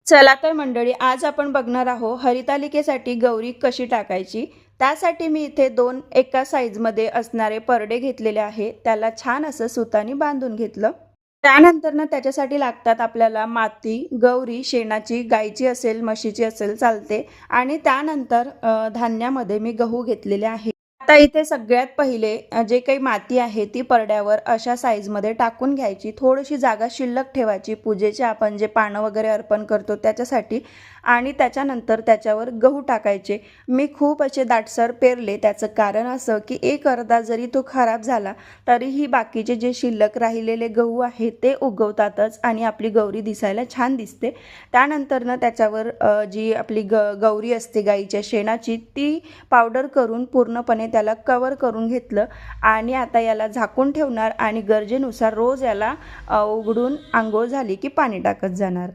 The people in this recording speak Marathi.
चला तर मंडळी, आज आपण बघणार आहोत हरितालिकेसाठी गौरी कशी टाकायची। त्यासाठी मी इथे दोन एका साईजमध्ये असणारे परडे घेतलेले आहे। त्याला छान असं सुतानी बांधून घेतलं। त्यानंतर ना त्याच्यासाठी लागतात आपल्याला माती, गौरी शेणाची, गायची असेल म्हशीची असेल चालते। आणि त्यानंतर धान्यामध्ये मी गहू घेतलेले आहे। आता इथे सगळ्यात पहिले जे काही माती आहे ती परड्यावर अशा साईजमध्ये टाकून घ्यायची। थोडीशी जागा शिल्लक ठेवायची पूजेचे आपण जे पानं वगैरे अर्पण करतो त्याच्यासाठी। आणि त्याच्यानंतर त्याच्यावर गहू टाकायचे। मी खूप असे दाटसर पेरले, त्याचं कारण असं की एक अर्धा जरी तो खराब झाला तरीही बाकीचे जे शिल्लक राहिलेले गहू आहेत ते उगवतातच आणि आपली गौरी दिसायला छान दिसते। त्यानंतर ना त्याच्यावर जी आपली गौरी असते गाईच्या शेणाची ती पावडर करून पूर्णपणे त्याला कवर करून घेतलं। आणि आता याला झाकून ठेवणार आणि गरजेनुसार रोज याला उघडून अंघोळ झाली की पाणी टाकत जाणार।